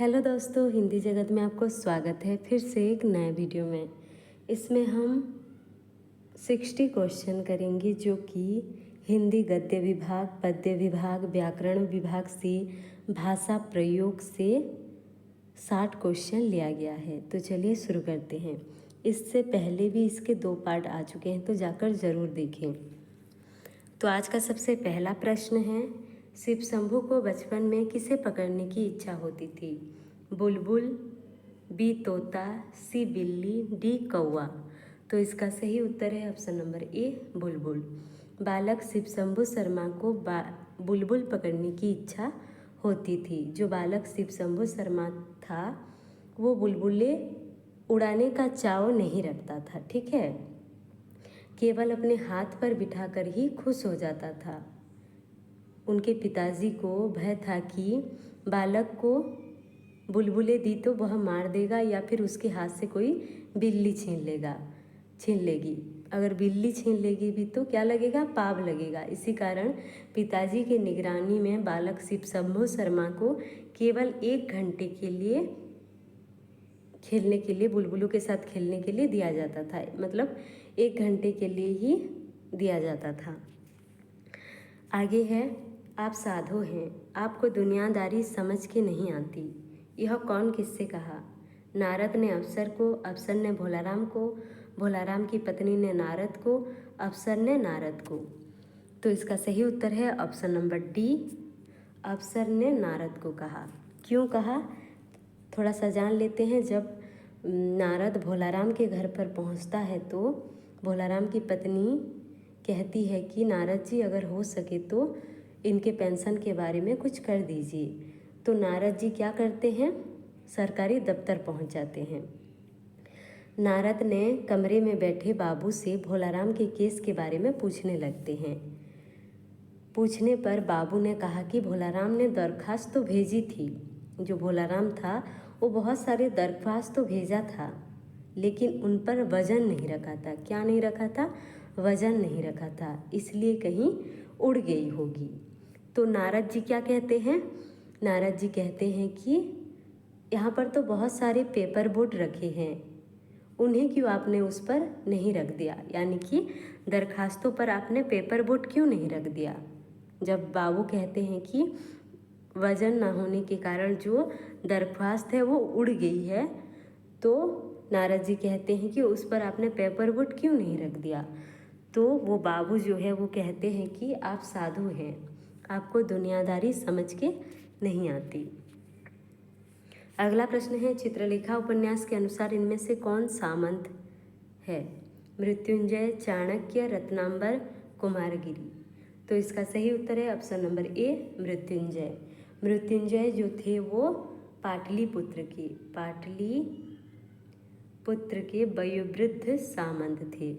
Hello दोस्तों, हिंदी जगत में आपको स्वागत है फिर से एक नए वीडियो में। इसमें हम 60 क्वेश्चन करेंगे जो कि हिंदी गद्य विभाग, पद्य विभाग, व्याकरण विभाग से भाषा प्रयोग से 60 क्वेश्चन लिया गया है। तो चलिए शुरू करते हैं। इससे पहले भी इसके 2 पार्ट आ चुके हैं, तो जाकर ज़रूर देखें। तो आज का सबसे पहला प्रश्न है, शिव शंभू को बचपन में किसे पकड़ने की इच्छा होती थी? बुलबुल, बी तोता, सी बिल्ली, डी कौवा। तो इसका सही उत्तर है ऑप्शन नंबर ए, बुलबुल। बालक शिव शंभू शर्मा को बुलबुल पकड़ने की इच्छा होती थी। जो बालक शिव शंभू शर्मा था वो बुलबुलें उड़ाने का चाव नहीं रखता था, ठीक है। केवल अपने हाथ पर बिठाकर ही खुश हो जाता था। उनके पिताजी को भय था कि बालक को बुलबुलें दी तो वह मार देगा या फिर उसके हाथ से कोई बिल्ली छीन लेगी। अगर बिल्ली छीन लेगी भी तो क्या लगेगा? पाप लगेगा। इसी कारण पिताजी की निगरानी में बालक शिव शंभू शर्मा को केवल 1 घंटे के लिए खेलने के लिए, बुलबुलों के साथ खेलने के लिए दिया जाता था। मतलब 1 घंटे के लिए ही दिया जाता था। आगे है, आप साधु हैं, आपको दुनियादारी समझ के नहीं आती। यह कौन किससे कहा? नारद ने अफसर को, अफसर ने भोलाराम को, भोलाराम की पत्नी ने नारद को, अफसर ने नारद को। तो इसका सही उत्तर है ऑप्शन नंबर डी, अफसर ने नारद को कहा। क्यों कहा, थोड़ा सा जान लेते हैं। जब नारद भोलाराम के घर पर पहुंचता है तो भोलाराम की पत्नी कहती है कि नारद जी अगर हो सके तो इनके पेंशन के बारे में कुछ कर दीजिए। तो नारद जी क्या करते हैं? सरकारी दफ्तर पहुंच जाते हैं। नारद ने कमरे में बैठे बाबू से भोलाराम के केस के बारे में पूछने लगते हैं। पूछने पर बाबू ने कहा कि भोलाराम ने दरख्वास्त तो भेजी थी। जो भोलाराम था वो बहुत सारे दरख्वास्त तो भेजा था, लेकिन उन पर वजन नहीं रखा था। क्या नहीं रखा था? वजन नहीं रखा था, इसलिए कहीं उड़ गई होगी। तो नारद जी क्या कहते हैं? नारद जी कहते हैं कि यहाँ पर तो बहुत सारे पेपर बोट रखे हैं, उन्हें क्यों आपने उस पर नहीं रख दिया? यानी कि दरखास्तों पर आपने पेपर बोट क्यों नहीं रख दिया? जब बाबू कहते हैं कि वजन ना होने के कारण जो दरख्वास्त है वो उड़ गई है, तो नारद जी कहते हैं कि उस पर आपने पेपर बोट क्यों नहीं रख दिया? तो वो बाबू जो है वो कहते हैं कि आप साधु हैं, आपको दुनियादारी समझ के नहीं आती। अगला प्रश्न है, चित्रलेखा उपन्यास के अनुसार इनमें से कौन सामंत है? मृत्युंजय, चाणक्य, रत्नांबर, कुमारगिरी। तो इसका सही उत्तर है ऑप्शन नंबर ए, मृत्युंजय। मृत्युंजय जो थे वो पाटलिपुत्र के वयोवृद्ध सामंत थे।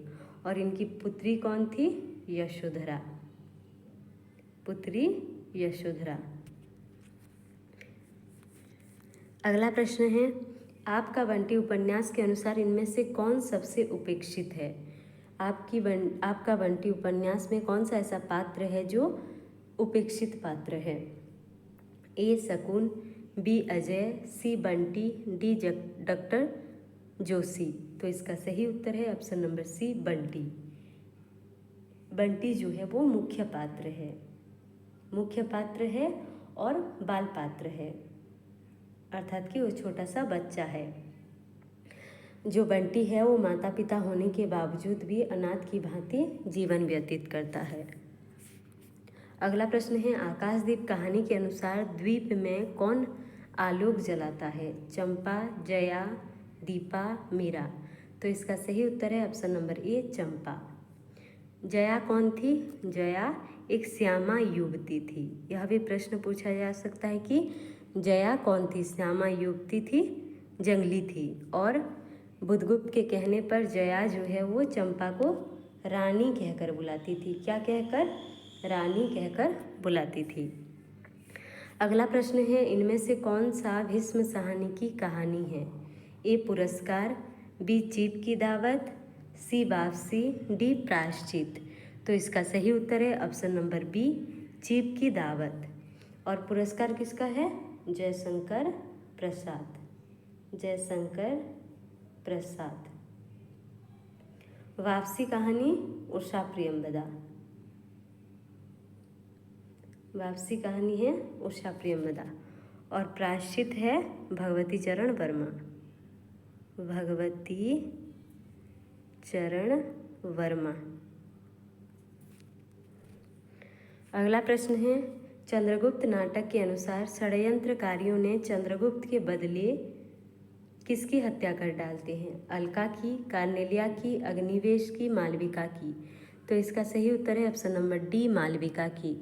और इनकी पुत्री कौन थी? यशोधरा, पुत्री यशोधरा। अगला प्रश्न है, आपका बंटी उपन्यास के अनुसार इनमें से कौन सबसे उपेक्षित है? आपका बंटी उपन्यास में कौन सा ऐसा पात्र है जो उपेक्षित पात्र है? A Shakun, B Ajay, C Bunty, D doctor Joshi. तो इसका सही उत्तर है option number C, Bunty. Bunty जो है वो मुख्य पात्र है और बाल पात्र है, अर्थात कि वो छोटा सा बच्चा है। जो बंटी है वो माता पिता होने के बावजूद भी अनाथ की भांति जीवन व्यतीत करता है। अगला प्रश्न है, आकाशदीप कहानी के अनुसार द्वीप में कौन आलोक जलाता है? चंपा, जया, दीपा, मीरा। तो इसका सही उत्तर है ऑप्शन नंबर ए, चंपा। जया कौन थी? जया एक श्यामा युवती थी। यह भी प्रश्न पूछा जा सकता है कि जया कौन थी? श्यामा युवती थी, जंगली थी। और बुधगुप्त के कहने पर जया जो है वो चंपा को रानी कहकर बुलाती थी। क्या कहकर? रानी कहकर बुलाती थी। अगला प्रश्न है, इनमें से कौन सा भीष्म साहनी की कहानी है? ए पुरस्कार, बी चीप की दावत, सी वापसी, डी प्रायश्चित। तो इसका सही उत्तर है ऑप्शन नंबर बी, चीप की दावत। और पुरस्कार किसका है? जयशंकर प्रसाद, जयशंकर प्रसाद। वापसी कहानी उषा प्रियंवदा, वापसी कहानी है उषा प्रियंवदा। और प्रायश्चित है भगवती चरण वर्मा, भगवती चरण वर्मा। अगला प्रश्न है, चंद्रगुप्त नाटक के अनुसार षड्यंत्रकारियों ने चंद्रगुप्त के बदले किसकी हत्या कर डालते हैं? अलका की, कार्नेलिया की, अग्निवेश की, मालविका की। तो इसका सही उत्तर है ऑप्शन नंबर डी, मालविका की।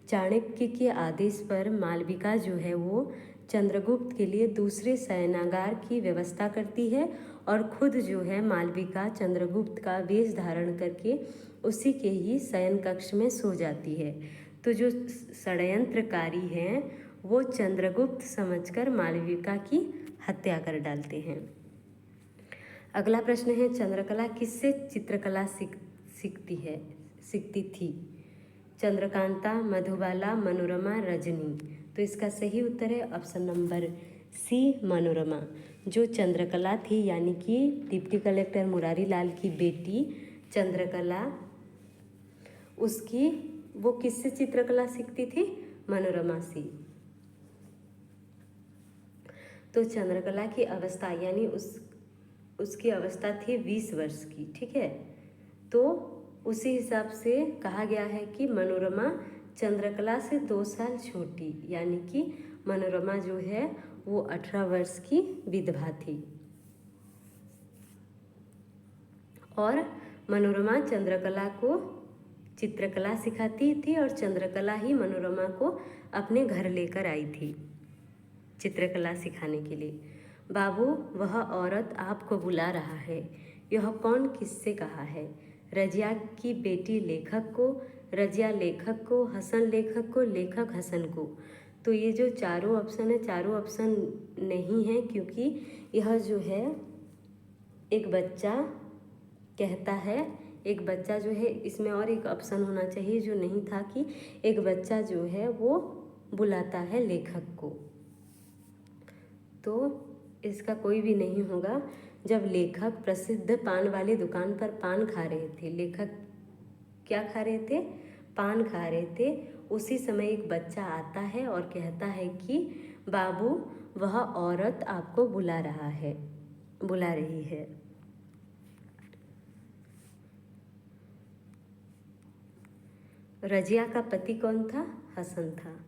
चाणक्य के आदेश पर मालविका जो है वो चंद्रगुप्त के लिए दूसरे शयनागार की व्यवस्था करती है और खुद जो है मालविका चंद्रगुप्त का वेश धारण करके उसी के ही शयन कक्ष में सो जाती है। तो जो षड्यंत्रकारी हैं वो चंद्रगुप्त समझकर मालविका की हत्या कर डालते हैं। अगला प्रश्न है, चंद्रकला किससे चित्रकला सीखती थी? चंद्रकांता, मधुबाला, मनोरमा, रजनी। तो इसका सही उत्तर है ऑप्शन नंबर सी, मनोरमा। जो चंद्रकला थी यानी कि डिप्टी कलेक्टर मुरारी लाल की बेटी चंद्रकला, उसकी वो किससे चित्रकला सीखती थी? मनोरमा से। तो चंद्रकला की अवस्था यानी उसकी अवस्था थी 20 वर्ष की, ठीक है। तो उसी हिसाब से कहा गया है कि मनोरमा चंद्रकला से 2 साल छोटी, यानी कि मनोरमा जो है वो 18 वर्ष की विधवा थी और मनोरमा चंद्रकला को चित्रकला सिखाती थी और चंद्रकला ही मनोरमा को अपने घर लेकर आई थी चित्रकला सिखाने के लिए। बाबू, वह औरत आपको बुला रहा है, यह कौन किससे कहा है? रजिया की बेटी लेखक को, रजिया लेखक को, हसन लेखक को, लेखक हसन को। तो ये जो चारों ऑप्शन है, चारों ऑप्शन नहीं है, क्योंकि यह जो है एक बच्चा कहता है, एक बच्चा जो है, इसमें और एक ऑप्शन होना चाहिए जो नहीं था कि एक बच्चा जो है वो बुलाता है लेखक को। तो इसका कोई भी नहीं होगा। जब लेखक प्रसिद्ध पान वाली दुकान पर पान खा रहे थे, लेखक क्या खा रहे थे? पान खा रहे थे। उसी समय एक बच्चा आता है और कहता है कि बाबू, वह औरत आपको बुला रही है। रजिया का पति कौन था? हसन था।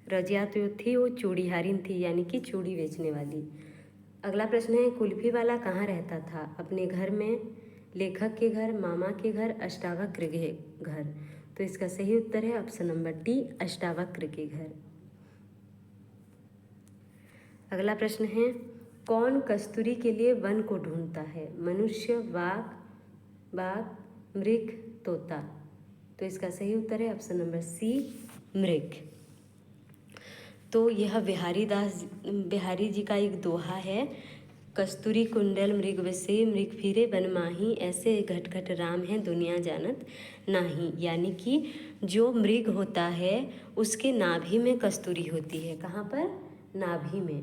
रजिया तो थी वो चूड़ीहारिन थी, यानी कि चूड़ी बेचने वाली। अगला प्रश्न है, कुल्फी वाला कहाँ रहता था? अपने घर में, लेखक के घर, मामा के घर, अष्टावक्र के घर। तो इसका सही उत्तर है ऑप्शन नंबर डी, अष्टावक्र के घर। अगला प्रश्न है, कौन कस्तूरी के लिए वन को ढूंढता है? मनुष्य, बाघ, मृग, तोता। तो इसका सही उत्तर है ऑप्शन नंबर सी, मृग। तो यह बिहारी जी का एक दोहा है, कस्तूरी कुंडल मृग वसे, मृग फिरे बन माही, ऐसे घट घट राम है दुनिया जानत नाही। यानी कि जो मृग होता है उसके नाभि में कस्तूरी होती है। कहाँ पर? नाभि में,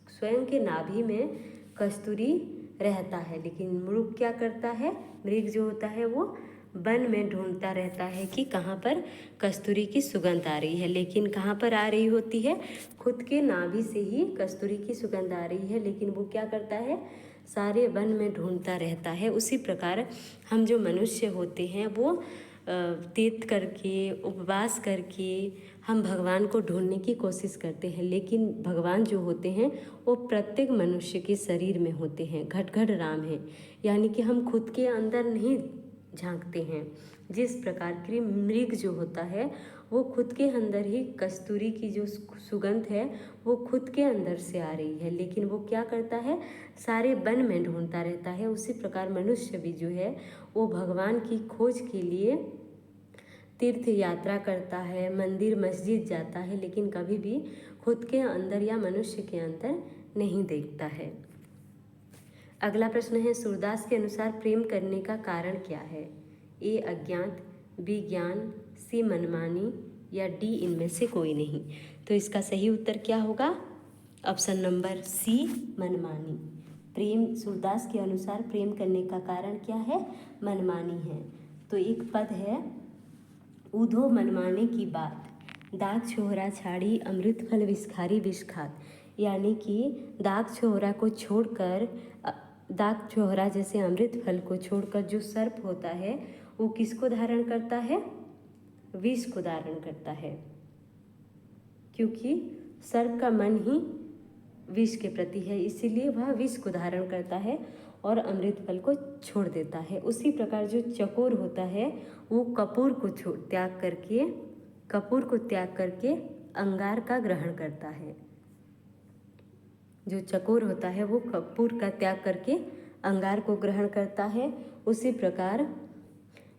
स्वयं के नाभि में कस्तूरी रहता है। लेकिन मृग क्या करता है? मृग जो होता है वो वन में ढूंढता रहता है कि कहाँ पर कस्तूरी की सुगंध आ रही है। लेकिन कहाँ पर आ रही होती है? खुद के नाभि से ही कस्तूरी की सुगंध आ रही है, लेकिन वो क्या करता है? सारे वन में ढूंढता रहता है। उसी प्रकार हम जो मनुष्य होते हैं वो तीर्थ करके, उपवास करके हम भगवान को ढूंढने की कोशिश करते हैं, लेकिन भगवान जो होते हैं वो प्रत्येक मनुष्य के शरीर में होते हैं, घट घट राम है। यानी कि हम खुद के अंदर नहीं झांकते हैं। जिस प्रकार की मृग जो होता है वो खुद के अंदर ही कस्तूरी की जो सुगंध है वो खुद के अंदर से आ रही है, लेकिन वो क्या करता है? सारे वन में ढूंढता रहता है। उसी प्रकार मनुष्य भी जो है वो भगवान की खोज के लिए तीर्थ यात्रा करता है, मंदिर मस्जिद जाता है, लेकिन कभी भी खुद के अंदर या मनुष्य के अंदर नहीं देखता है। अगला प्रश्न है, सूरदास के अनुसार प्रेम करने का कारण क्या है? ए अज्ञात, बी ज्ञान, सी मनमानी या डी इनमें से कोई नहीं। तो इसका सही उत्तर क्या होगा? ऑप्शन नंबर सी मनमानी। प्रेम, सूरदास के अनुसार प्रेम करने का कारण क्या है? मनमानी है। तो एक पद है, ऊधो मनमाने की बात, दाग छोहरा छाड़ी अमृत फल विषखारी विष खात। यानी कि दाग छोहरा को छोड़कर, दाग छोहरा जैसे अमृत फल को छोड़कर जो सर्प होता है वो किसको धारण करता है? विष को धारण करता है, क्योंकि सर्प का मन ही विष के प्रति है, इसीलिए वह विष को धारण करता है और अमृत फल को छोड़ देता है। उसी प्रकार जो चकोर होता है वो कपूर को त्याग करके अंगार का ग्रहण करता है। जो चकोर होता है वो कपूर का त्याग करके अंगार को ग्रहण करता है। उसी प्रकार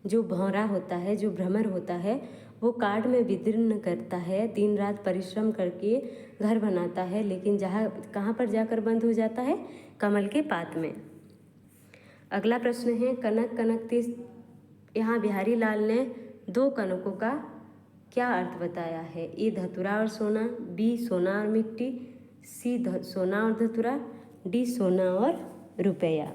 जो भौरा होता है, जो भ्रमर होता है, वो काट में विदीर्ण करता है, दिन रात परिश्रम करके घर बनाता है, लेकिन कहाँ पर जाकर बंद हो जाता है? कमल के पात में। अगला प्रश्न है, कनक कनक तीस। यहाँ बिहारी लाल ने दो कनकों का क्या अर्थ बताया है? ए धतुरा और सोना, बी सोना और मिट्टी, सी सोना और धतुरा, डी सोना और रुपया।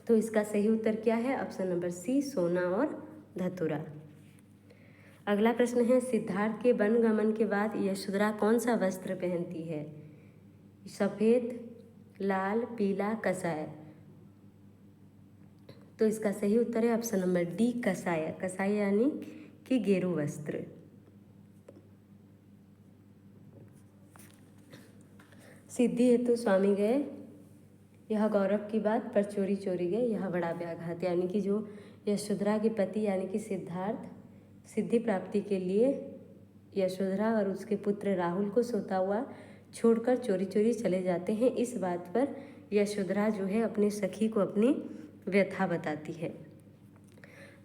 तो इसका सही उत्तर क्या है? ऑप्शन नंबर सी सोना और धतुरा। अगला प्रश्न है, सिद्धार्थ के वनगमन के बाद यशोधरा कौन सा वस्त्र पहनती है? सफ़ेद, लाल, पीला, कसाय। तो इसका सही उत्तर है ऑप्शन नंबर डी कसाय। कसाय यानी कि गेरू वस्त्र। सिद्धि हेतु स्वामी गए, यह गौरव की बात, पर चोरी चोरी गए, यह बड़ा व्याघात। यानी कि जो यशोधरा के पति यानी कि सिद्धार्थ सिद्धि प्राप्ति के लिए यशोधरा और उसके पुत्र राहुल को सोता हुआ छोड़कर चोरी चोरी चले जाते हैं। इस बात पर यशोधरा जो है अपने सखी को अपनी व्यथा बताती है।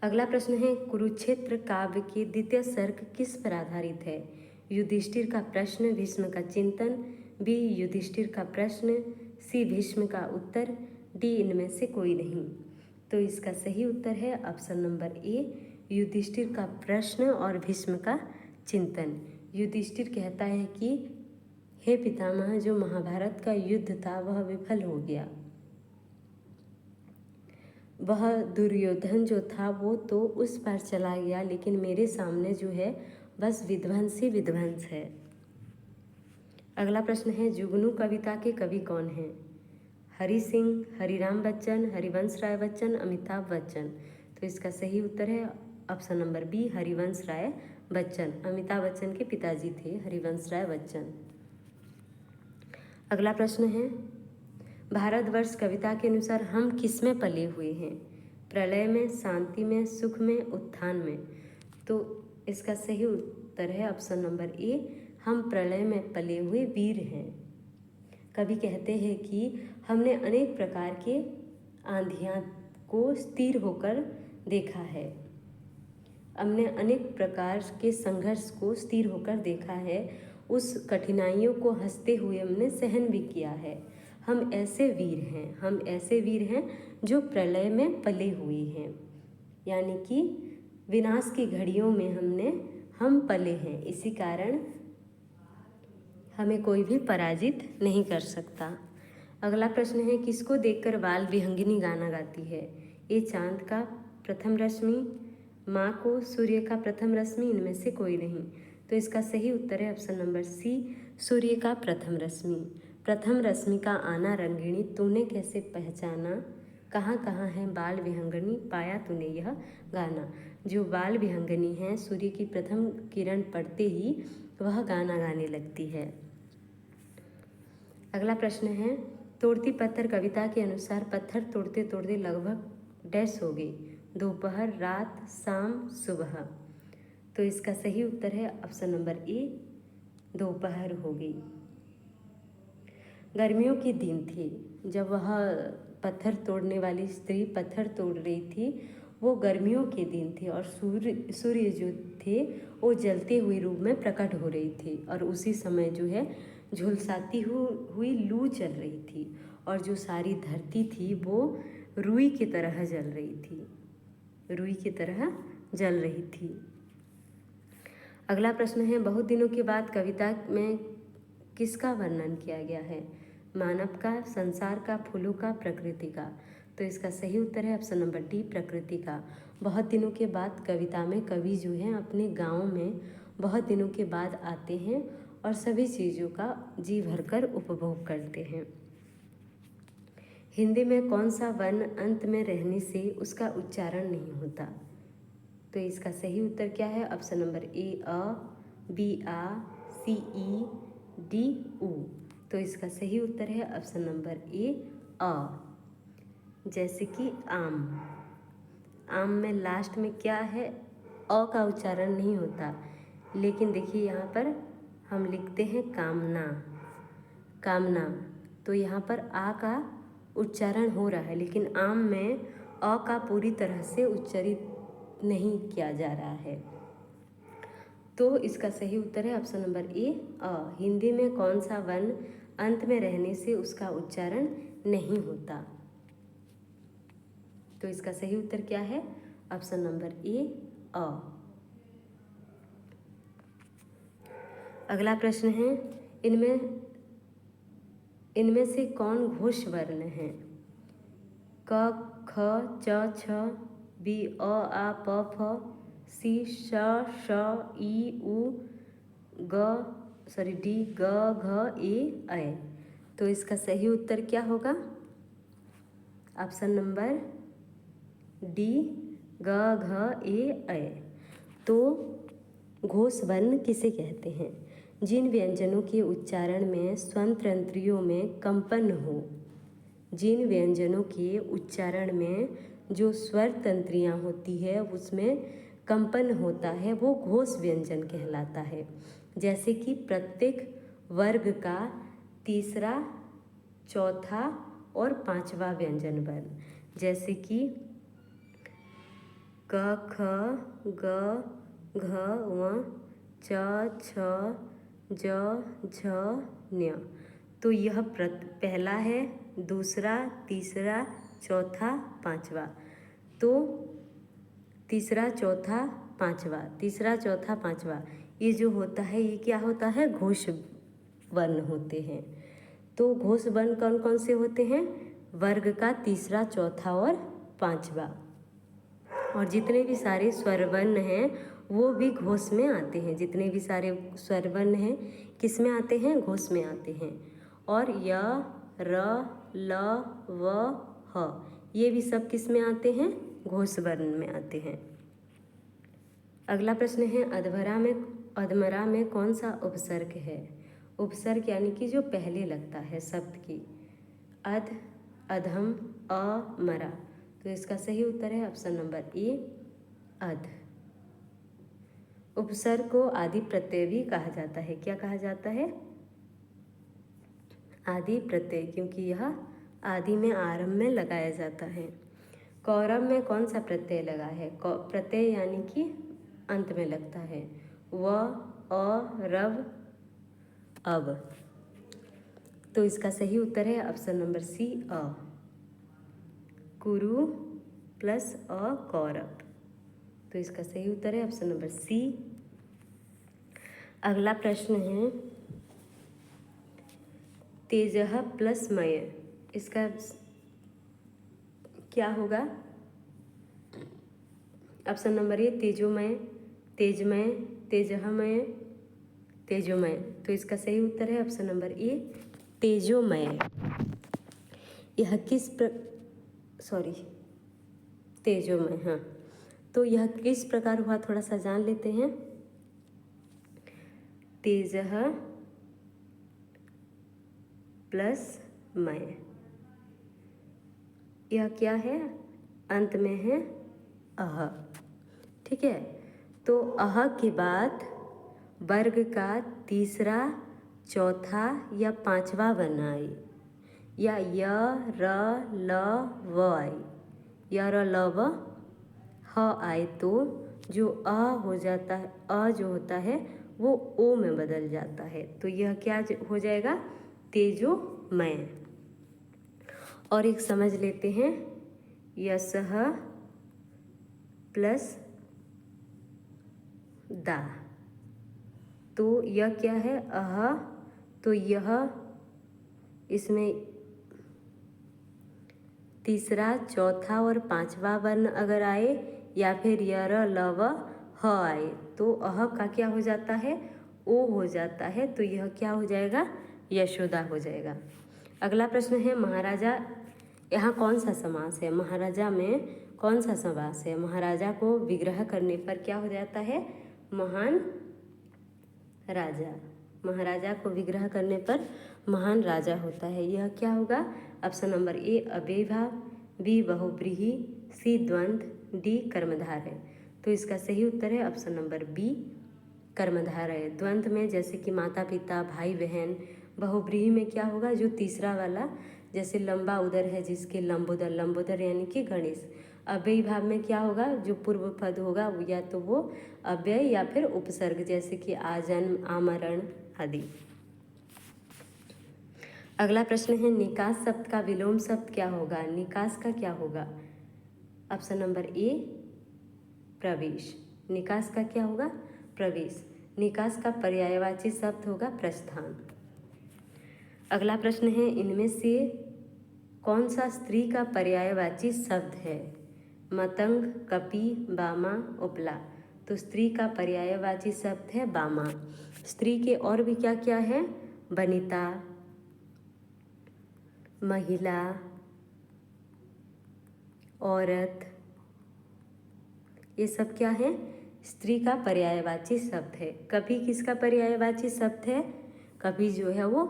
अगला प्रश्न है, कुरुक्षेत्र काव्य के द्वितीय सर्ग किस पर आधारित है? युधिष्ठिर का प्रश्न, भीष्म का चिंतन, बी युधिष्ठिर का प्रश्न, सी भीष्म का उत्तर, डी इनमें से कोई नहीं। तो इसका सही उत्तर है ऑप्शन नंबर ए युधिष्ठिर का प्रश्न और भीष्म का चिंतन। युधिष्ठिर कहता है कि हे पितामह, जो महाभारत का युद्ध था वह विफल हो गया, वह दुर्योधन जो था वो तो उस पार चला गया, लेकिन मेरे सामने जो है बस विध्वंस ही विध्वंस है। अगला प्रश्न है, जुगनू कविता के कवि कौन हैं? हरि सिंह, हरिराम बच्चन, हरिवंश राय बच्चन, अमिताभ बच्चन। तो इसका सही उत्तर है option number B Harivansh Rai Bachchan. Amitabh Bachchan के पिताजी थे हरिवंश राय बच्चन। अगला प्रश्न है, भारतवर्ष कविता के अनुसार हम किस में पले हुए हैं? प्रलय में, शांति में, सुख में, उत्थान में। तो इसका सही उत्तर है ऑप्शन नंबर ए हम प्रलय में पले हुए वीर हैं। कवि कहते हैं कि हमने अनेक प्रकार के आंधियाँ को स्थिर होकर देखा है, हमने अनेक प्रकार के संघर्ष को स्थिर होकर देखा है, उस कठिनाइयों को हंसते हुए हमने सहन भी किया है। हम ऐसे वीर हैं जो प्रलय में पले हुए हैं, यानी कि विनाश की घड़ियों में हम पले हैं, इसी कारण हमें कोई भी पराजित नहीं कर सकता। अगला प्रश्न है, किसको देखकर बाल विहंगिनी गाना गाती है? ये चांद का प्रथम रश्मि, माँ को, सूर्य का प्रथम रश्मि, इनमें से कोई नहीं। तो इसका सही उत्तर है ऑप्शन नंबर सी सूर्य का प्रथम रश्मि। प्रथम रश्मि का आना रंगिणी, तूने कैसे पहचाना, कहाँ कहाँ है बाल विहंगनी, पाया तूने यह गाना। जो बाल विहंगनी है, सूर्य की प्रथम किरण पड़ते ही वह गाना गाने लगती है। अगला प्रश्न है, तोड़ती पत्थर कविता के अनुसार पत्थर तोड़ते तोड़ते लगभग डैश हो गई, दोपहर, रात, शाम, सुबह। तो इसका सही उत्तर है ऑप्शन नंबर ए दोपहर हो गई। गर्मियों के दिन थे जब वह पत्थर तोड़ने वाली स्त्री पत्थर तोड़ रही थी, वो गर्मियों के दिन थे और सूर्य जो थे वो जलते हुए रूप में प्रकट हो रही थी, और उसी समय जो है झुलसाती हुई लू चल रही थी, और जो सारी धरती थी वो रुई की तरह जल रही थी। अगला प्रश्न है, बहुत दिनों के बाद कविता में किसका वर्णन किया गया है? मानव का, संसार का, फूलों का, प्रकृति का। तो इसका सही उत्तर है ऑप्शन नंबर डी, प्रकृति का। बहुत दिनों के बाद कविता में कवि जो हैं अपने गाँव में बहुत दिनों के बाद आते हैं और सभी चीज़ों का जी भरकर उपभोग करते हैं। हिंदी में कौन सा वर्ण अंत में रहने से उसका उच्चारण नहीं होता? तो इसका सही उत्तर क्या है? ऑप्शन नंबर ए, अ, बी, आ, सी, ई, डी, उ। तो इसका सही उत्तर है ऑप्शन नंबर ए, अ। जैसे कि आम, आम में लास्ट में क्या है? अ का उच्चारण नहीं होता, लेकिन देखिए यहाँ पर हम लिखते हैं कामना, कामना, तो यहाँ पर आ का उच्चारण हो रहा है, लेकिन आम में अ का पूरी तरह से उच्चारित नहीं किया जा रहा है। तो इसका सही उत्तर है ऑप्शन नंबर ए, अ। हिंदी में कौन सा वर्ण अंत में रहने से उसका उच्चारण नहीं होता? तो इसका सही उत्तर क्या है? ऑप्शन नंबर ए, अ। अगला प्रश्न है, इनमें से कौन घोष वर्ण है? क, ख, च, छ, बी, अ, आ, प, फ, सी, श, श, ई, उ, डी, ग, घ, ए, ऐ। तो इसका सही उत्तर क्या होगा? ऑप्शन नंबर डी, ग, घ, ए, ऐ। तो घोष वर्ण किसे कहते हैं? जिन व्यंजनों के उच्चारण में स्वर तंत्रियों में कंपन हो, जिन व्यंजनों के उच्चारण में जो स्वर तंत्रियाँ होती है उसमें कंपन होता है, वो घोष व्यंजन कहलाता है। जैसे कि प्रत्येक वर्ग का तीसरा, चौथा और पांचवा व्यंजन वर्ण, जैसे कि क, ख, ग, घ, व, च, छ, ज, झ, ञ। तो यह पहला है, दूसरा, तीसरा, चौथा, पांचवा। तो तीसरा, चौथा, पांचवा, तीसरा, चौथा, पांचवा, ये जो होता है ये क्या होता है? घोष वर्ण होते हैं। तो घोष वर्ण कौन कौन से होते हैं? वर्ग का तीसरा, चौथा और पांचवा। और जितने भी सारे स्वर वर्ण हैं वो भी घोष में आते हैं। जितने भी सारे स्वर वर्ण हैं किस में आते हैं? घोष में आते हैं। और य, र, ल, व, ह, ये भी सब किस में आते हैं? घोष वर्ण में आते हैं। अगला प्रश्न है, अधमरा में कौन सा उपसर्ग है? उपसर्ग यानी कि जो पहले लगता है शब्द की। अध, अधम, अ, मरा। तो इसका सही उत्तर है ऑप्शन नंबर ए, अध। उपसर्ग को आदि प्रत्यय भी कहा जाता है। क्या कहा जाता है? आदि प्रत्यय, क्योंकि यह आदि में, आरंभ में लगाया जाता है। कौरव में कौन सा प्रत्यय लगा है? प्रत्यय यानी कि अंत में लगता है। व, अ, रव, अब। तो इसका सही उत्तर है ऑप्शन नंबर सी, अ। कुरु प्लस अ, कौरव। तो इसका सही उत्तर है ऑप्शन नंबर सी। अगला प्रश्न है, तेजः प्लस मय, इसका क्या होगा? ऑप्शन नंबर ए, तेजोमय, तेजमय, तेजहमय, तेजोमय। तो इसका सही उत्तर है ऑप्शन नंबर ए, तेजोमय। यह तेजोमय, हाँ। तो यह किस प्रकार हुआ, थोड़ा सा जान लेते हैं। तेजः प्लस मय, यह क्या है? अंत में है अह, ठीक है। तो अह के बाद वर्ग का तीसरा, चौथा या पांचवा वर्ण आई, या य, र, ल, व आई, य, र, ल, व, ह आए, तो जो अ हो जाता है, अ जो होता है वो ओ में बदल जाता है। तो यह क्या हो जाएगा? तेजोमय। और एक समझ लेते हैं, यशः प्लस दा। तो यह क्या है? अह तो यह इसमें तीसरा, चौथा और पांचवा वर्ण अगर आए या फिर य र ल व ह आए तो अह का क्या हो जाता है, ओ हो जाता है। तो यह क्या हो जाएगा, यशोदा हो जाएगा। अगला प्रश्न है महाराजा, यहाँ कौन सा समास है, महाराजा में कौन सा समास है। महाराजा को विग्रह करने पर क्या हो जाता है, महान राजा। महाराजा को विग्रह करने पर महान राजा होता है। यह क्या होगा, ऑप्शन नंबर ए अव्ययीभाव, बी बहुव्रीहि, सी द्वंद्व, डी कर्मधार है। तो इसका सही उत्तर है ऑप्शन नंबर बी कर्मधार है। द्वंद्व में जैसे कि माता पिता, भाई बहन। बहुव्रीहि में क्या होगा, जो तीसरा वाला, जैसे लंबा उदर है जिसके लंबोदर, लंबोदर यानी कि गणेश। अव्ययी भाव में क्या होगा, जो पूर्व पद होगा या तो वो अव्यय या फिर उपसर्ग, जैसे कि आजन्म, आमरण आदि। अगला प्रश्न है निकास शब्द का विलोम शब्द क्या होगा। निकास का क्या होगा, ऑप्शन नंबर ए प्रवेश। निकास का क्या होगा, प्रवेश। निकास का पर्यायवाची शब्द होगा प्रस्थान। अगला प्रश्न है इनमें से कौन सा स्त्री का पर्यायवाची शब्द है। मतंग, कपि, बामा, उपला। तो स्त्री का पर्यायवाची शब्द है बामा। स्त्री के और भी क्या क्या है, वनिता, महिला, औरत, ये सब क्या है, स्त्री का पर्यायवाची शब्द है। कपि किसका पर्यायवाची शब्द है, कपि जो है वो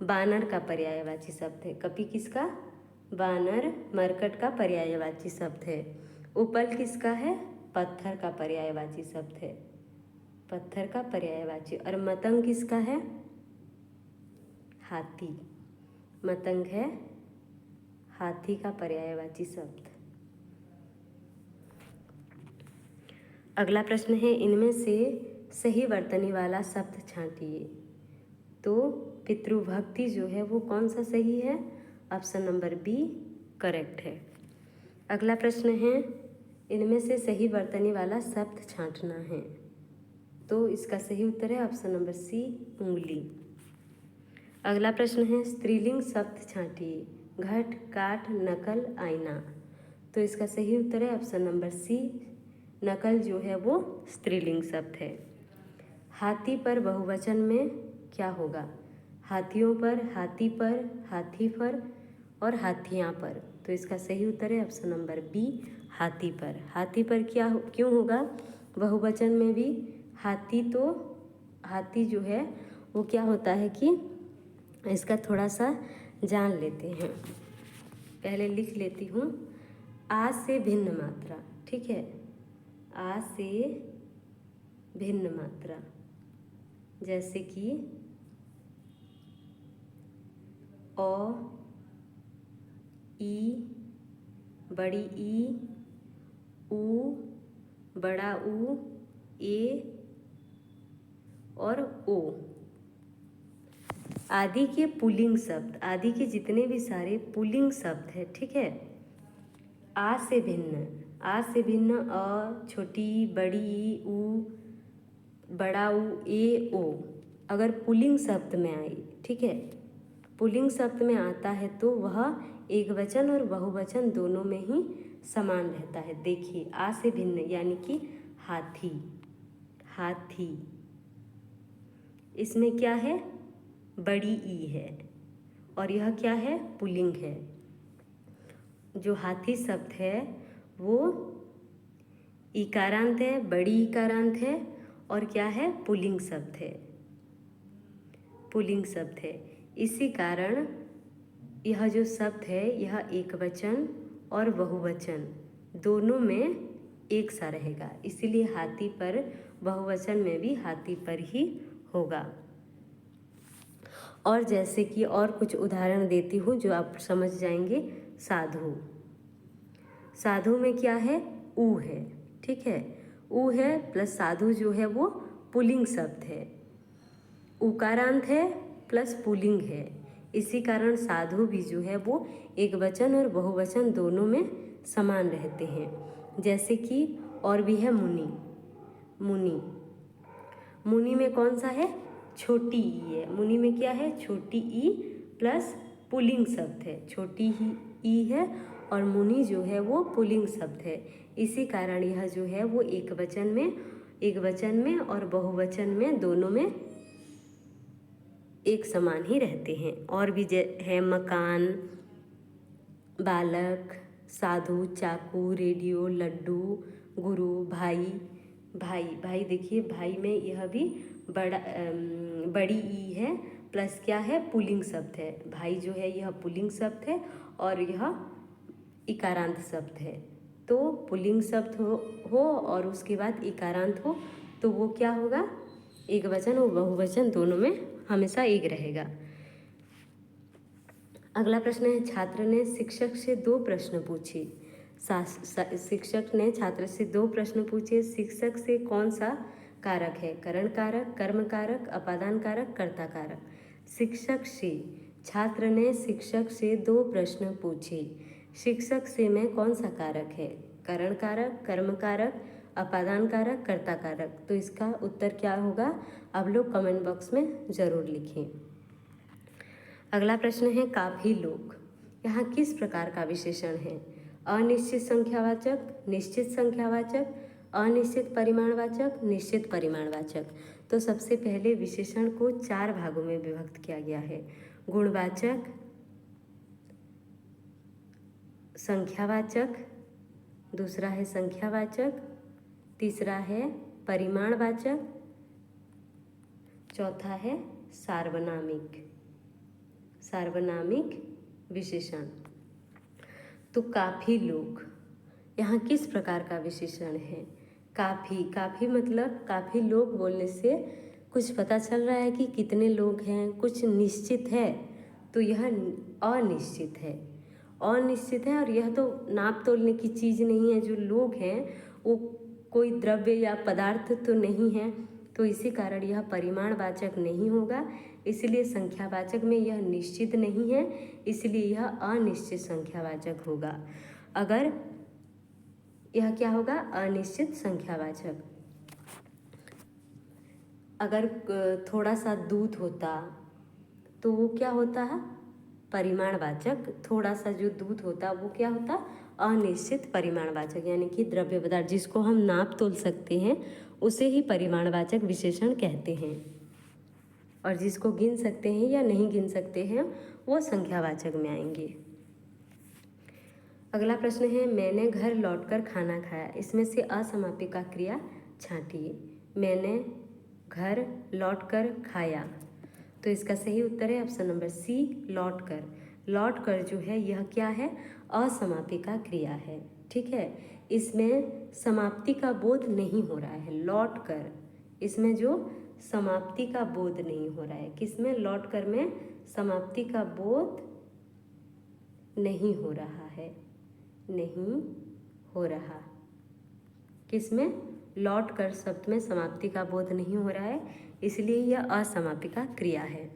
बानर का पर्यायवाची शब्द है। कपि किसका, बानर, मरकट का पर्यायवाची शब्द है। उपल किसका है, पत्थर का पर्यायवाची शब्द है, पत्थर का पर्यायवाची। और मतंग किसका है, हाथी। मतंग है हाथी का पर्यायवाची शब्द। अगला प्रश्न है इनमें से सही वर्तनी वाला शब्द छांटिए। तो पितृभक्ति जो है वो कौन सा सही है, ऑप्शन नंबर बी करेक्ट है। अगला प्रश्न है इनमें से सही वर्तनी वाला शब्द छांटना है। तो इसका सही उत्तर है ऑप्शन नंबर सी उंगली। अगला प्रश्न है स्त्रीलिंग शब्द छांटिए। घट, काठ, नकल, आईना। तो इसका सही उत्तर है ऑप्शन नंबर सी नकल जो है वो स्त्रीलिंग शब्द है। हाथी पर बहुवचन में क्या होगा, हाथियों पर, हाथी पर, हाथी पर और हाथियाँ पर। तो इसका सही उत्तर है ऑप्शन नंबर बी हाथी पर। हाथी पर क्या क्यों होगा, बहुवचन में भी हाथी, तो हाथी जो है वो क्या होता है कि इसका थोड़ा सा जान लेते हैं। पहले लिख लेती हूँ, आ से भिन्न मात्रा, ठीक है, आ से भिन्न मात्रा, जैसे कि अ, ई, बड़ी ई, ऊ, बड़ा ऊ, ए और ओ आदि के पुल्लिंग शब्द, आदि के जितने भी सारे पुल्लिंग शब्द है, ठीक है, आ से भिन्न, आ से भिन्न अ, छोटी, बड़ी, ऊ, बड़ा ऊ, ए, ओ अगर पुल्लिंग शब्द में आई, ठीक है, पुल्लिंग शब्द में आता है तो वह एक वचन और बहुवचन दोनों में ही समान रहता है। देखिए आ से भिन्न यानी कि हाथी, हाथी, इसमें क्या है, बड़ी ई है और यह क्या है, पुल्लिंग है। जो हाथी शब्द है वो इकारांत है, बड़ी इकारांत है और क्या है, पुल्लिंग शब्द है, पुल्लिंग शब्द है। इसी कारण यह जो शब्द है यह एक वचन और बहुवचन दोनों में एक सा रहेगा, इसीलिए हाथी पर बहुवचन में भी हाथी पर ही होगा। और जैसे कि और कुछ उदाहरण देती हूँ जो आप समझ जाएंगे। साधु, साधु में क्या है, ऊ है, ठीक है, ऊ है प्लस साधु जो है वो पुल्लिंग शब्द है, उकारांत है प्लस पुल्लिंग है, इसी कारण साधु भी जो है वो एक वचन और बहुवचन दोनों में समान रहते हैं। जैसे कि और भी है मुनि, मुनि, मुनि में कौन सा है, छोटी ई है। मुनि में क्या है, छोटी ई प्लस पुल्लिंग शब्द है, छोटी ही ई है और मुनि जो है वो पुल्लिंग शब्द है। इसी कारण यह जो है वो एक वचन में और बहुवचन में दोनों में एक समान ही रहते हैं। और भी है मकान, बालक, साधु, चाकू, रेडियो, लड्डू, गुरु, भाई। भाई देखिए, भाई में यह भी बड़ी ई है प्लस क्या है, पुल्लिंग शब्द है। भाई जो है यह पुल्लिंग शब्द है और यह इकारांत शब्द है। तो पुल्लिंग शब्द हो और उसके बाद इकारांत हो तो वो क्या होगा, एक वचन और बहुवचन दोनों में हमेशा एक रहेगा। अगला प्रश्न है, छात्र ने शिक्षक से 2 प्रश्न पूछे। शिक्षक ने छात्र से 2 प्रश्न पूछे। शिक्षक से कौन सा कारक है, करण कारक, कर्म कारक, अपादान कारक, कर्ता कारक। शिक्षक से, छात्र ने शिक्षक से 2 प्रश्न पूछे। शिक्षक से में कौन सा कारक है, करण कारक, कर्म कारक, अपादान कारक, कर्ता कारक। तो इसका उत्तर क्या होगा, आप लोग कमेंट बॉक्स में ज़रूर लिखें। अगला प्रश्न है, काफी लोग यहाँ किस प्रकार का विशेषण है। अनिश्चित संख्यावाचक, निश्चित संख्यावाचक, अनिश्चित परिमाणवाचक, निश्चित परिमाणवाचक। तो सबसे पहले विशेषण को 4 भागों में विभक्त किया गया है। गुणवाचक, संख्यावाचक, दूसरा है संख्यावाचक, तीसरा है परिमाणवाचक, चौथा है सार्वनामिक विशेषण। तो काफ़ी लोग यहाँ किस प्रकार का विशेषण है। काफ़ी मतलब काफ़ी लोग बोलने से कुछ पता चल रहा है कि कितने लोग हैं, कुछ निश्चित है। तो यह अनिश्चित है और यह तो नाप तोलने की चीज़ नहीं है। जो लोग हैं वो कोई द्रव्य या पदार्थ तो नहीं है, तो इसी कारण यह परिमाणवाचक नहीं होगा। इसलिए संख्यावाचक में यह निश्चित नहीं है, इसलिए यह अनिश्चित संख्यावाचक होगा। अगर यह क्या होगा, अनिश्चित संख्यावाचक। अगर थोड़ा सा दूध होता तो वो क्या होता है, परिमाणवाचक। थोड़ा सा जो दूध होता वो क्या होता, अनिश्चित परिमाणवाचक। यानी कि द्रव्य पदार्थ जिसको हम नाप तोल सकते हैं उसे ही परिमाणवाचक विशेषण कहते हैं, और जिसको गिन सकते हैं या नहीं गिन सकते हैं वो संख्यावाचक में आएंगे। अगला प्रश्न है, मैंने घर लौटकर खाना खाया। इसमें से असमापिका क्रिया छांटिए। मैंने घर लौटकर खाया, तो इसका सही उत्तर है ऑप्शन नंबर सी, लौटकर। लौटकर जो है यह क्या है, असमापिका क्रिया है। ठीक है, इसमें समाप्ति का बोध नहीं हो रहा है। लौटकर इसमें जो समाप्ति का बोध नहीं हो रहा है, किसमें, लौटकर में समाप्ति का बोध नहीं हो रहा है, नहीं हो रहा। किसमें, लौटकर शब्द में समाप्ति का बोध नहीं हो रहा है, इसलिए यह असमापिका क्रिया है।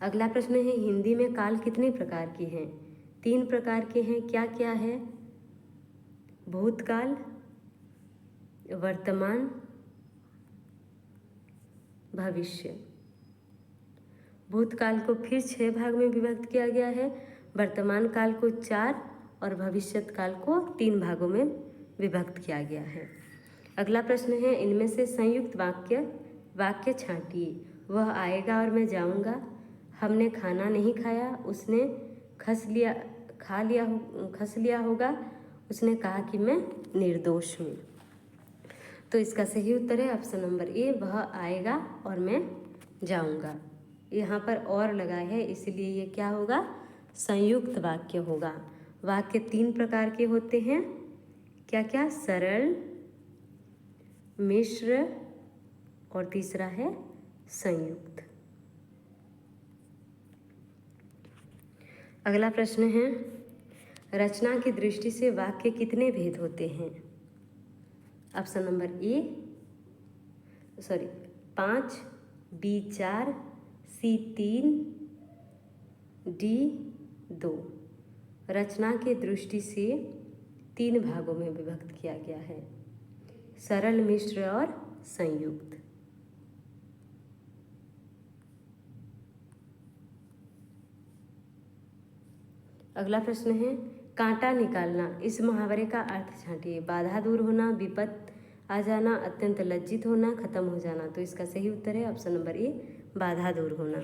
अगला प्रश्न है, हिंदी में काल कितने प्रकार की हैं। 3 प्रकार के हैं। क्या क्या है, भूतकाल, वर्तमान, भविष्य। भूतकाल को फिर 6 भाग में विभक्त किया गया है, वर्तमान काल को 4 और भविष्यत काल को 3 भागों में विभक्त किया गया है। अगला प्रश्न है, इनमें से संयुक्त वाक्य छांटिए। वह आएगा और मैं जाऊंगा। हमने खाना नहीं खाया, उसने खस लिया होगा। उसने कहा कि मैं निर्दोष हूँ। तो इसका सही उत्तर है ऑप्शन नंबर ए, वह आएगा और मैं जाऊंगा। यहाँ पर और लगा है इसलिए ये क्या होगा, संयुक्त वाक्य होगा। वाक्य 3 प्रकार के होते हैं। क्या क्या, सरल, मिश्र और तीसरा है संयुक्त। अगला प्रश्न है, रचना की दृष्टि से वाक्य कितने भेद होते हैं। Option number A 5, B 4, C 3, D 2। रचना के दृष्टि से 3 भागों में विभक्त किया गया है, सरल, मिश्र और संयुक्त। अगला प्रश्न है कांटा निकालना, इस मुहावरे का अर्थ छांटिए। बाधा दूर होना, विपत आ जाना, अत्यंत लज्जित होना, खत्म हो जाना। तो इसका सही उत्तर है ऑप्शन नंबर ए, बाधा दूर होना।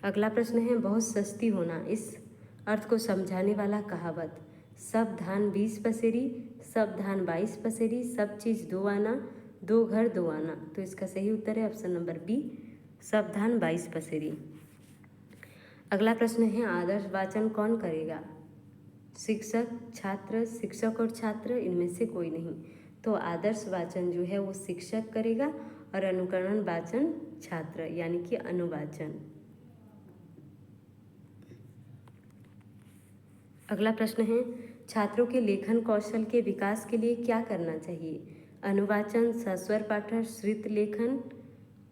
अगला प्रश्न है बहुत सस्ती होना, इस अर्थ को समझाने वाला कहावत। सब धान 20 पसेरी, सब धान 22 पसेरी, सब चीज़ दो आना, दो घर दो आना। तो इसका सही उत्तर है ऑप्शन नंबर बी, सब धान 22 पसेरी। अगला प्रश्न है आदर्श वाचन कौन करेगा? शिक्षक, छात्र, शिक्षक और छात्र, इनमें से कोई नहीं। तो आदर्श वाचन जो है वो शिक्षक करेगा और अनुकरण वाचन छात्र, यानी कि अनुवाचन। अगला प्रश्न है छात्रों के लेखन कौशल के विकास के लिए क्या करना चाहिए? अनुवाचन, सस्वर पाठन, श्रुत लेखन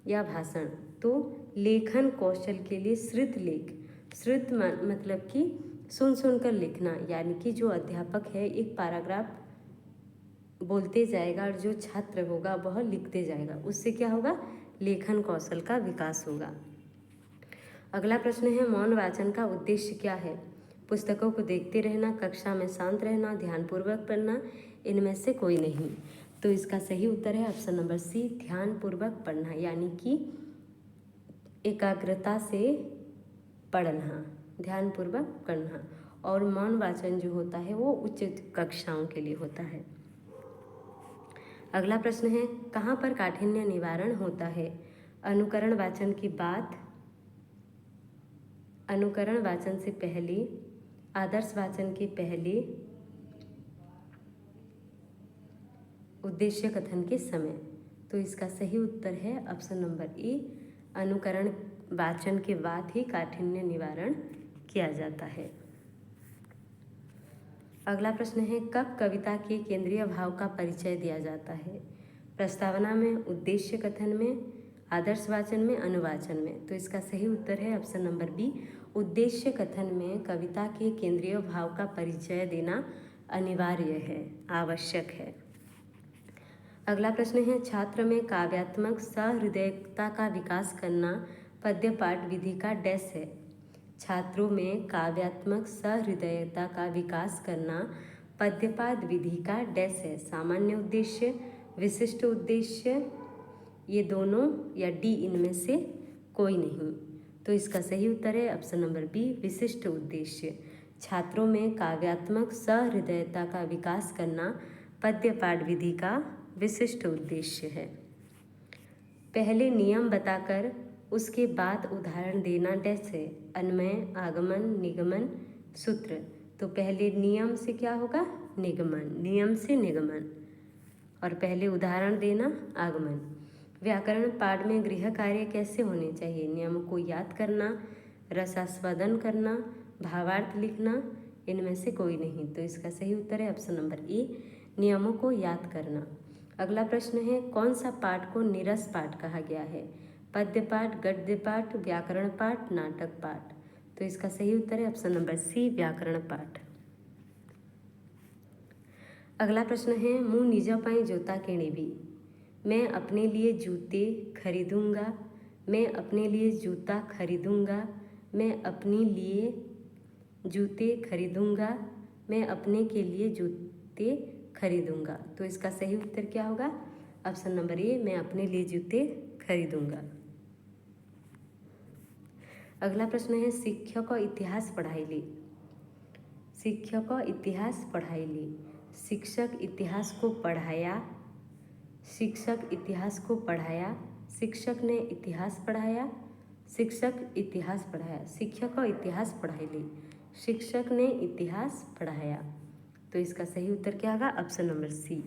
या भाषण। तो लेखन कौशल के लिए श्रुत लेख, श्रुत मतलब कि सुन सुनकर लिखना, यानी कि जो अध्यापक है एक पैराग्राफ बोलते जाएगा और जो छात्र होगा वह लिखते जाएगा, उससे क्या होगा? लेखन कौशल का विकास होगा। अगला प्रश्न है मौन वाचन का उद्देश्य क्या है? पुस्तकों को देखते रहना, कक्षा में शांत रहना, ध्यानपूर्वक पढ़ना, इनमें से कोई नहीं। तो इसका सही उत्तर है ऑप्शन नंबर सी, ध्यानपूर्वक पढ़ना, यानी कि एकाग्रता से पढ़ना, ध्यानपूर्वक पढ़ना। और मौन वाचन जो होता है वो उच्च कक्षाओं के लिए होता है। अगला प्रश्न है कहाँ पर काठिन्य निवारण होता है? अनुकरण वाचन की बात, अनुकरण वाचन से पहले, आदर्श वाचन के पहले, उद्देश्य कथन के समय। तो इसका सही उत्तर है ऑप्शन नंबर ए, अनुकरण वाचन के बाद ही काठिन्य निवारण किया जाता है। अगला प्रश्न है कब कविता के केंद्रीय भाव का परिचय दिया जाता है? प्रस्तावना में, उद्देश्य कथन में, आदर्श वाचन में, अनुवाचन में। तो इसका सही उत्तर है ऑप्शन नंबर बी, उद्देश्य कथन में कविता के केंद्रीय भाव का परिचय देना अनिवार्य है, आवश्यक है। अगला प्रश्न है छात्र में काव्यात्मक सहृदयता का विकास करना पद्य पाठ विधि का डैश है? छात्रों में काव्यात्मक सहृदयता का विकास करना पद्यपाठ विधि का डैश है? सामान्य उद्देश्य, विशिष्ट उद्देश्य, ये दोनों या डी, इनमें से कोई नहीं। तो इसका सही उत्तर है ऑप्शन नंबर बी, विशिष्ट उद्देश्य। छात्रों में काव्यात्मक सहृदयता का विकास करना पद्यपाठ विधि का विशिष्ट उद्देश्य है। पहले नियम बताकर उसके बाद उदाहरण देना डैश है? अन्वय, आगमन, निगमन, सूत्र। तो पहले नियम से क्या होगा? निगमन, नियम से निगमन, और पहले उदाहरण देना आगमन। व्याकरण पाठ में गृह कार्य कैसे होने चाहिए? नियमों को याद करना, रसास्वादन करना, भावार्थ लिखना, इनमें से कोई नहीं। तो इसका सही उत्तर है ऑप्शन नंबर ए, नियमों को याद करना। अगला प्रश्न है कौन सा पाठ को नीरस पाठ कहा गया है? पद्य पाठ, गद्य पाठ, व्याकरण पाठ, नाटक पाठ। तो इसका सही उत्तर है ऑप्शन नंबर सी, व्याकरण पाठ। अगला प्रश्न है मुँह निज पाई जोता किणीबी, मैं अपने लिए जूते खरीदूंगा, मैं अपने लिए जूता खरीदूंगा, मैं अपने लिए जूते खरीदूंगा, मैं अपने के लिए जूते खरीदूंगा। तो इसका सही उत्तर क्या होगा? ऑप्शन नंबर ए, मैं अपने लिए जूते खरीदूंगा। अगला प्रश्न है शिक्षक इतिहास पढ़ाइली, शिक्षक इतिहास पढ़ाइली। शिक्षक इतिहास को पढ़ाया, शिक्षक इतिहास को पढ़ाया, शिक्षक ने इतिहास पढ़ाया, शिक्षक इतिहास पढ़ाया, शिक्षक इतिहास पढ़ाइली, शिक्षक ने इतिहास पढ़ाया। तो इसका सही उत्तर क्या होगा? Option number C.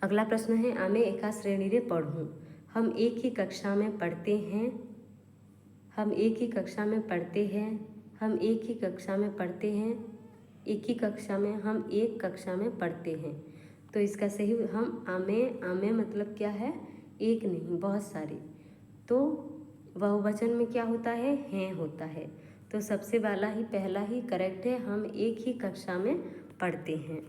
अगला प्रश्न है आमे एका श्रेणी रे पढ़ूँ, हम एक ही कक्षा में पढ़ते हैं, हम एक ही कक्षा में पढ़ते हैं, हम एक ही कक्षा में पढ़ते हैं, एक ही कक्षा में, हम एक कक्षा में पढ़ते हैं। तो इसका सही, हम आमे, आमे मतलब क्या है? एक नहीं, बहुत सारे। तो बहुवचन में क्या होता है? हैं होता है। तो सबसे वाला ही, पहला ही करेक्ट है, हम एक ही कक्षा में पढ़ते हैं।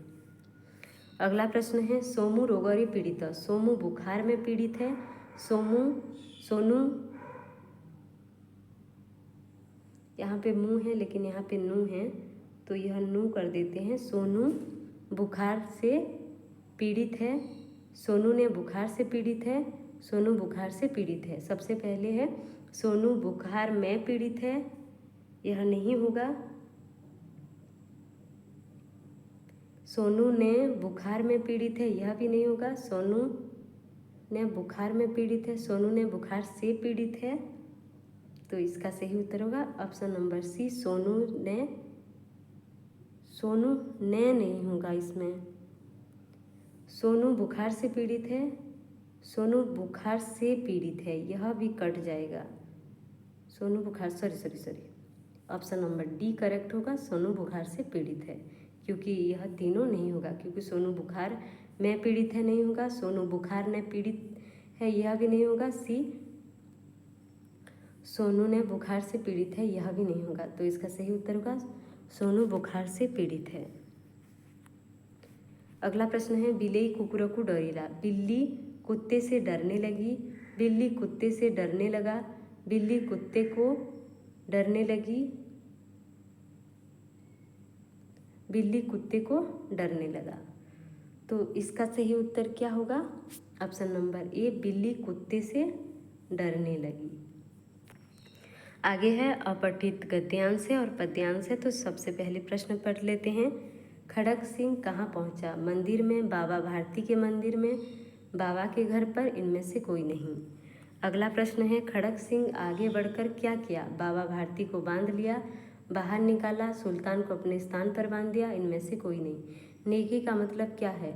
अगला प्रश्न है सोमू रोगरे पीड़ित, सोमू बुखार में पीड़ित है, सोनू यहाँ पे मुँह है लेकिन यहाँ पे नू है, तो यह नू कर देते हैं। सोनू बुखार से पीड़ित है, सोनू ने बुखार से पीड़ित है, सोनू बुखार से पीड़ित है। सबसे पहले है सोनू बुखार में पीड़ित है, यह नहीं होगा। सोनू ने बुखार में पीड़ित है, यह भी नहीं होगा। सोनू ने बुखार में पीड़ित है, सोनू ने बुखार से पीड़ित है, तो इसका सही उत्तर होगा ऑप्शन नंबर सी, सोनू ने। सोनू ने नहीं होगा इसमें। सोनू बुखार से पीड़ित है, सोनू बुखार से पीड़ित है, यह भी कट जाएगा। सोनू बुखार, sorry, option number D correct होगा, सोनू बुखार से पीड़ित है, क्योंकि यह तीनों नहीं होगा, क्योंकि सोनू बुखार में पीड़ित है नहीं होगा, सोनू बुखार ने पीड़ित है यह भी नहीं होगा। सी सोनू ने बुखार से पीड़ित है, यह भी नहीं होगा, तो इसका सही उत्तर होगा सोनू बुखार से पीड़ित है। अगला प्रश्न है बिल्ली कुकुरकू डरीला। बिल्ली कुत्ते से डरने लगी, बिल्ली कुत्ते से डरने लगा, बिल्ली कुत्ते को डरने लगी, बिल्ली कुत्ते को डरने लगा, तो इसका सही उत्तर क्या होगा ऑप्शन नंबर ए, बिल्ली कुत्ते से डरने लगी। आगे है अपठित गद्यांश है और पद्यांश है, तो सबसे पहले प्रश्न पढ़ लेते हैं। खड़ग सिंह कहाँ पहुँचा? मंदिर में, बाबा भारती के मंदिर में, बाबा के घर पर, इनमें से कोई नहीं। अगला प्रश्न है खड़ग सिंह आगे बढ़कर क्या किया? बाबा भारती को बांध लिया, बाहर निकाला, सुल्तान को अपने स्थान पर बांध दिया, इनमें से कोई नहीं। नेकी का मतलब क्या है?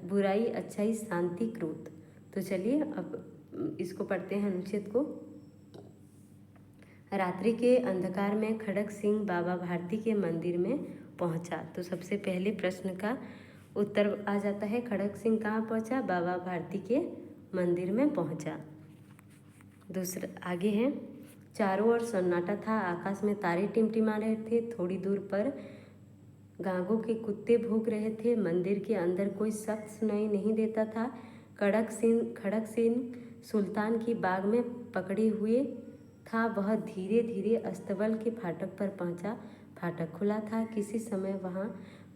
बुराई, अच्छाई, शांति, क्रोध। तो चलिए अब इसको पढ़ते हैं अनुच्छेद को। रात्रि के अंधकार में खड़ग सिंह बाबा भारती के मंदिर में पहुंचा, तो सबसे पहले प्रश्न का उत्तर आ जाता है खड़ग सिंह कहाँ पहुंचा? बाबा भारती के मंदिर में पहुंचा। दूसरा आगे है चारों ओर सन्नाटा था, आकाश में तारे टिमटिमा रहे थे, थोड़ी दूर पर गांगों के कुत्ते भौंक रहे थे, मंदिर के अंदर कोई शख्स सुनाई नहीं देता था। खड़ग सिंह सुल्तान की बाग में पकड़े हुए था, वह धीरे धीरे अस्तबल के फाटक पर पहुंचा। फाटक खुला था, किसी समय वहां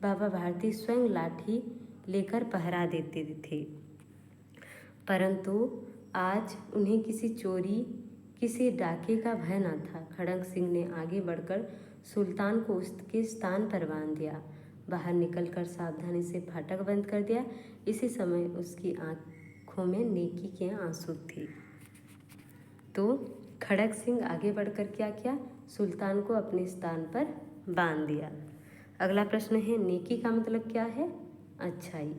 बाबा भारती स्वयं लाठी लेकर पहरा देते थे, परंतु आज उन्हें किसी चोरी, किसी डाके का भय न था। खड़ग सिंह ने आगे बढ़कर सुल्तान को उसके स्थान पर बांध दिया, बाहर निकलकर सावधानी से फाटक बंद कर दिया। इसी समय उसकी आंखों में नेकी के आंसू थे। तो खड़ग सिंह आगे बढ़कर क्या किया? सुल्तान को अपने स्थान पर बांध दिया। अगला प्रश्न है नेकी का मतलब क्या है? अच्छाई।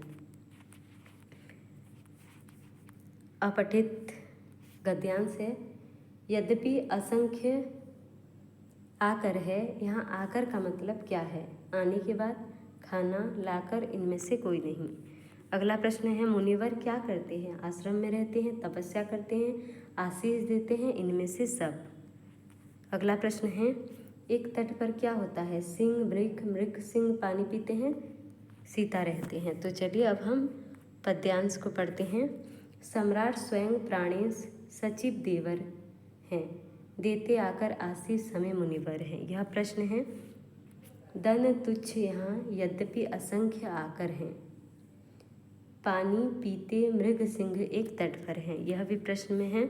अपठित गद्यांश है यद्यपि असंख्य आकर है, यहाँ आकर का मतलब क्या है? आने के बाद, खाना, लाकर, इनमें से कोई नहीं। अगला प्रश्न है मुनिवर क्या करते हैं? आश्रम में रहते हैं, तपस्या करते हैं, आशीष देते हैं, इनमें से सब। अगला प्रश्न है एक तट पर क्या होता है? सिंह, मृग सिंह पानी पीते हैं, सीता रहते हैं। तो चलिए अब हम पद्यांश को पढ़ते हैं। सम्राट स्वयं प्राणेश सचिव देवर हैं, देते आकर आशीष हमें मुनिवर हैं। यह प्रश्न है। दन तुच्छ यहाँ यद्यपि असंख्य आकर हैं, पानी पीते मृग सिंह एक तट पर हैं, यह भी प्रश्न में है।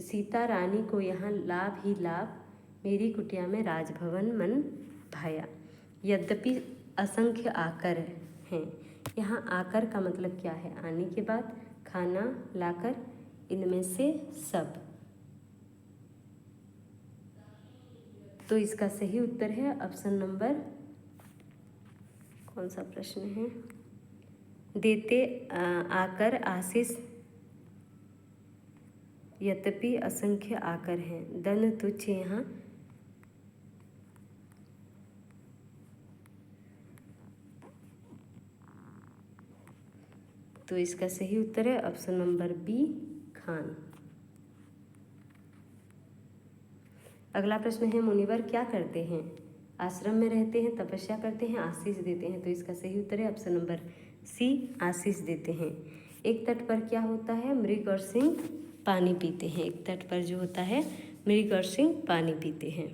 सीता रानी को यहाँ लाभ ही लाभ, मेरी कुटिया में राजभवन मन भाया। यद्यपि असंख्य आकर हैं, यहाँ आकर का मतलब क्या है? आने के बाद, खाना, लाकर, इनमें से सब। तो इसका सही उत्तर है ऑप्शन नंबर, कौन सा प्रश्न है? देते आकर आशीष यद्यपि असंख्य आकर हैं, दन तुच्छ यहाँ तो इसका सही उत्तर है ऑप्शन नंबर बी, खान। अगला प्रश्न है मुनिवर क्या करते हैं? आश्रम में रहते हैं, तपस्या करते हैं, आशीष देते हैं। तो इसका सही उत्तर है ऑप्शन नंबर सी, आशीष देते हैं। एक तट पर क्या होता है? मृग और सिंह पानी पीते हैं। एक तट पर जो होता है मृग और सिंह पानी पीते हैं।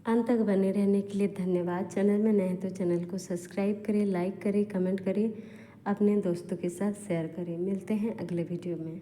अंत तक बने रहने के लिए धन्यवाद। चैनल में नए हैं तो चैनल को सब्सक्राइब करें, लाइक करें, कमेंट करें, अपने दोस्तों के साथ शेयर करें। मिलते हैं अगले वीडियो में।